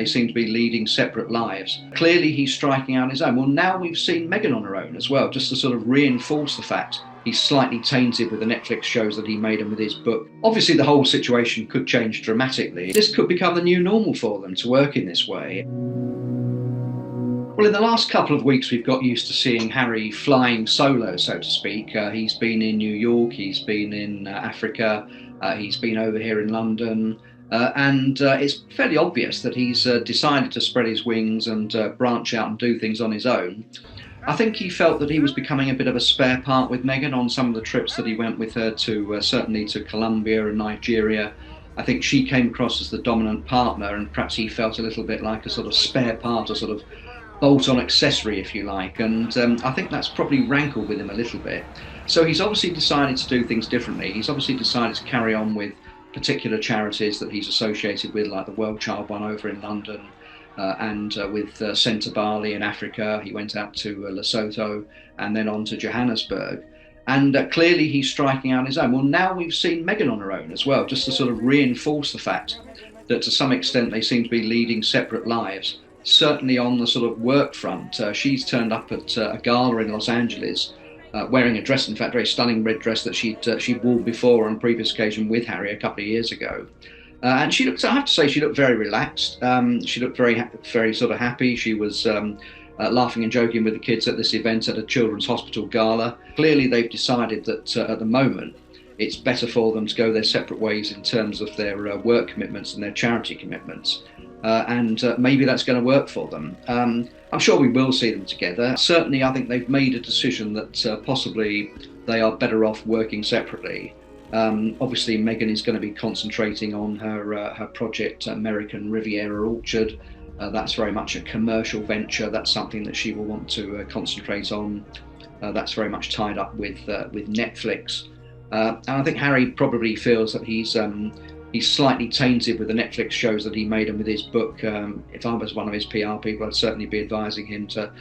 they seem to be leading separate lives. Clearly he's striking out on his own. Well, now we've seen Meghan on her own as well, just to sort of reinforce the fact he's slightly tainted with the Netflix shows that he made and with his book. Obviously the whole situation could change dramatically. This could become the new normal for them to work in this way. Well, in the last couple of weeks, we've got used to seeing Harry flying solo, so to speak. He's been in New York, he's been in Africa, he's been over here in London, and it's fairly obvious that he's decided to spread his wings and branch out and do things on his own. I think he felt that he was becoming a bit of a spare part with Meghan on some of the trips that he went with her to, certainly to Colombia and Nigeria. I think she came across as the dominant partner, and perhaps he felt a little bit like a sort of spare part, a sort of bolt-on accessory, if you like, and I think that's probably rankled with him a little bit. So he's obviously decided to do things differently. He's obviously decided to carry on with particular charities that he's associated with, like the World Child one over in London, and with Centre Bali in Africa. He went out to Lesotho and then on to Johannesburg. And clearly he's striking out on his own. Well, now we've seen Meghan on her own as well, just to sort of reinforce the fact that to some extent they seem to be leading separate lives. Certainly on the sort of work front, she's turned up at a gala in Los Angeles, wearing a dress, in fact, a very stunning red dress that she'd worn before on a previous occasion with Harry a couple of years ago. And she looked, I have to say, she looked very relaxed. She looked very sort of happy. She was laughing and joking with the kids at this event at a children's hospital gala. Clearly, they've decided that at the moment, it's better for them to go their separate ways in terms of their work commitments and their charity commitments. And maybe that's going to work for them. I'm sure we will see them together. Certainly, I think they've made a decision that possibly they are better off working separately. Obviously, Meghan is going to be concentrating on her project, American Riviera Orchard. That's very much a commercial venture. That's something that she will want to concentrate on. That's very much tied up with Netflix. And I think Harry probably feels that he's slightly tainted with the Netflix shows that he made and with his book. If I was one of his PR people, I'd certainly be advising him to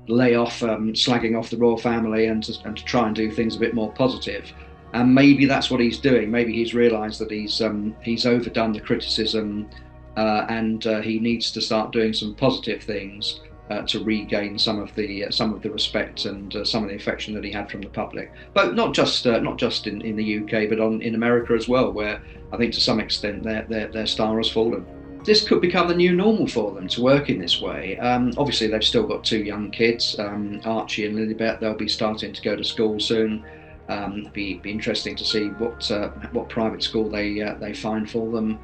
lay off slagging off the royal family and to try and do things a bit more positive. And maybe that's what he's doing. Maybe he's realised that he's overdone the criticism and he needs to start doing some positive things to regain some of the respect and some of the affection that he had from the public. But not just in the UK, but in America as well, where I think to some extent their star has fallen. This could become the new normal for them to work in this way. Obviously, they've still got two young kids, Archie and Lilibet. They'll be starting to go to school soon. Be interesting to see what private school they find for them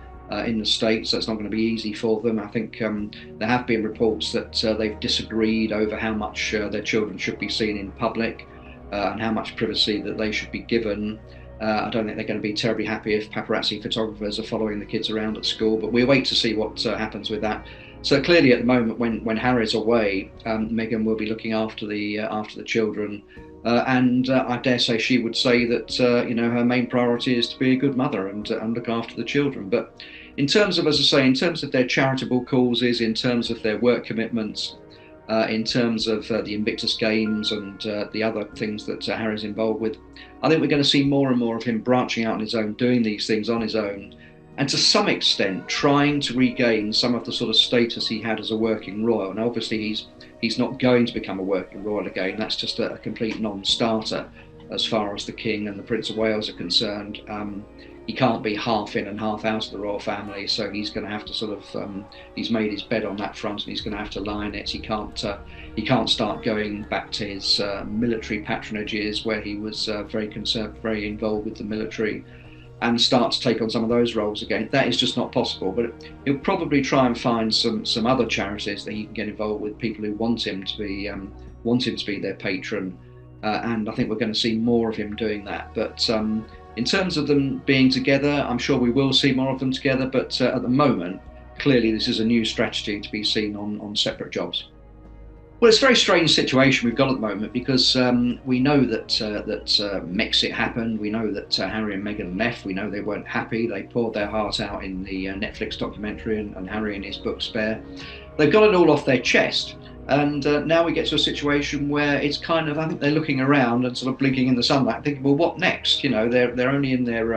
in the States. That's not going to be easy for them. I think there have been reports that they've disagreed over how much their children should be seen in public and how much privacy that they should be given. I don't think they're going to be terribly happy if paparazzi photographers are following the kids around at school, but we'll wait to see what happens with that. So clearly at the moment when Harry's away, Meghan will be looking after the children. And I dare say she would say that her main priority is to be a good mother and look after the children. But in terms of, as I say, in terms of their charitable causes, in terms of their work commitments, in terms of the Invictus Games and the other things that Harry's involved with, I think we're going to see more and more of him branching out on his own, doing these things on his own, and to some extent trying to regain some of the sort of status he had as a working royal. And obviously he's not going to become a working royal again. That's just a complete non-starter as far as the King and the Prince of Wales are concerned. He can't be half in and half out of the royal family, so he's going to have to sort of he's made his bed on that front, and he's going to have to lie in it. He can't start going back to his military patronages where he was very involved with the military, and start to take on some of those roles again. That is just not possible. But he'll probably try and find some other charities that he can get involved with, people who want him to be their patron, and I think we're going to see more of him doing that. But in terms of them being together, I'm sure we will see more of them together. But at the moment, clearly this is a new strategy to be seen on separate jobs. Well, it's a very strange situation we've got at the moment because we know that Mexit happened. We know that Harry and Meghan left. We know they weren't happy. They poured their heart out in the Netflix documentary and Harry in his book Spare. They've got it all off their chest. And now we get to a situation where it's kind of, I think they're looking around and sort of blinking in the sunlight, thinking, well, what next? They're only in their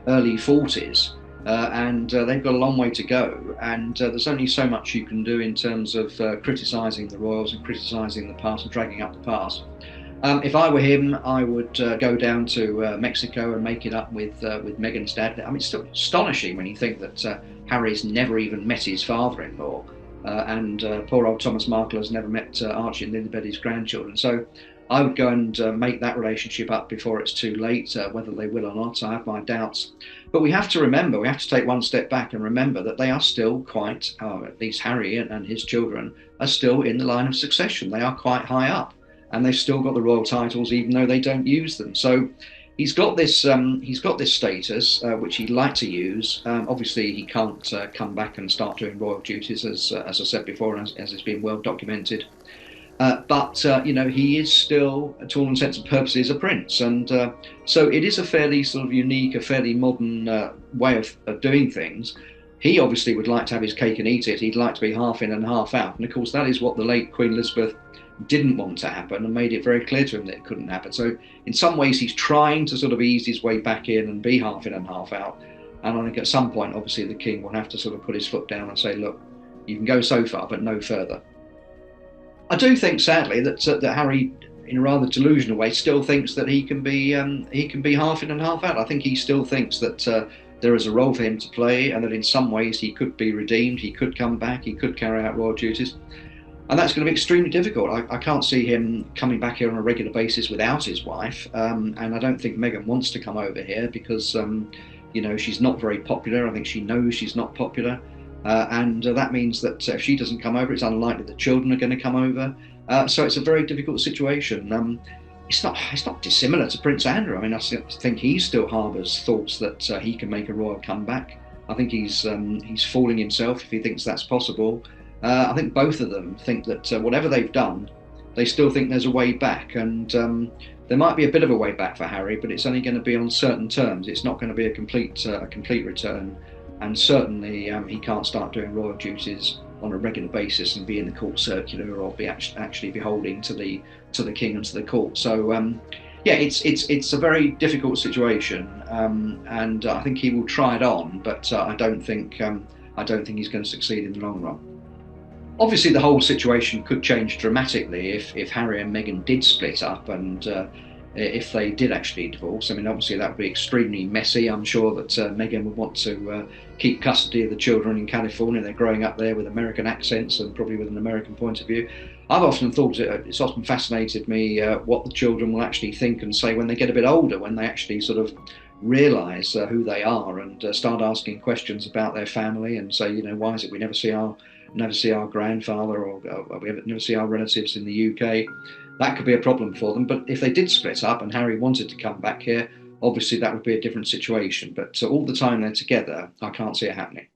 early 40s. and they've got a long way to go. And there's only so much you can do in terms of criticising the royals and criticising the past and dragging up the past. If I were him, I would go down to Mexico and make it up with Meghan's dad. I mean, it's still astonishing when you think that Harry's never even met his father-in-law, and poor old Thomas Markle has never met Archie and Lilibet's grandchildren. So I would go and make that relationship up before it's too late. Whether they will or not, I have my doubts. But we have to remember, we have to take one step back and remember that they are still quite, at least Harry and his children, are still in the line of succession. They are quite high up, and they've still got the royal titles, even though they don't use them. So he's got this status which he'd like to use. Obviously, he can't come back and start doing royal duties, as I said before, and as it's been well documented. But he is still, to all intents and purposes, a prince, and so it is a fairly sort of unique, a fairly modern way of doing things. He obviously would like to have his cake and eat it. He'd like to be half in and half out, and of course that is what the late Queen Elizabeth didn't want to happen, and made it very clear to him that it couldn't happen. So in some ways he's trying to sort of ease his way back in and be half in and half out. And I think at some point, obviously, the king will have to sort of put his foot down and say, look, you can go so far, but no further. I do think, sadly, that Harry, in a rather delusional way, still thinks that he can be half in and half out. I think he still thinks that there is a role for him to play, and that in some ways he could be redeemed, he could come back, he could carry out royal duties. And that's going to be extremely difficult. I can't see him coming back here on a regular basis without his wife, and I don't think Meghan wants to come over here because she's not very popular. I think she knows she's not popular. And that means that if she doesn't come over, it's unlikely the children are going to come over. So it's a very difficult situation. It's not dissimilar to Prince Andrew. I mean, I think he still harbours thoughts that he can make a royal comeback. I think he's fooling himself if he thinks that's possible. I think both of them think that whatever they've done, they still think there's a way back. And there might be a bit of a way back for Harry, but it's only going to be on certain terms. It's not going to be a complete return. And certainly he can't start doing royal duties on a regular basis and be in the court circular or be actually beholding to the king and to the court. So it's a very difficult situation, and I think he will try it on, but I don't think he's going to succeed in the long run. Obviously, the whole situation could change dramatically if Harry and Meghan did split up, and if they did actually divorce. I mean, obviously that would be extremely messy. I'm sure that Meghan would want to keep custody of the children in California. They're growing up there with American accents and probably with an American point of view. I've often thought, it's often fascinated me what the children will actually think and say when they get a bit older, when they actually sort of realise who they are and start asking questions about their family and say, why is it we never see our grandfather, or we never see our relatives in the UK. That could be a problem for them. But if they did split up and Harry wanted to come back here, obviously that would be a different situation. But all the time they're together, I can't see it happening.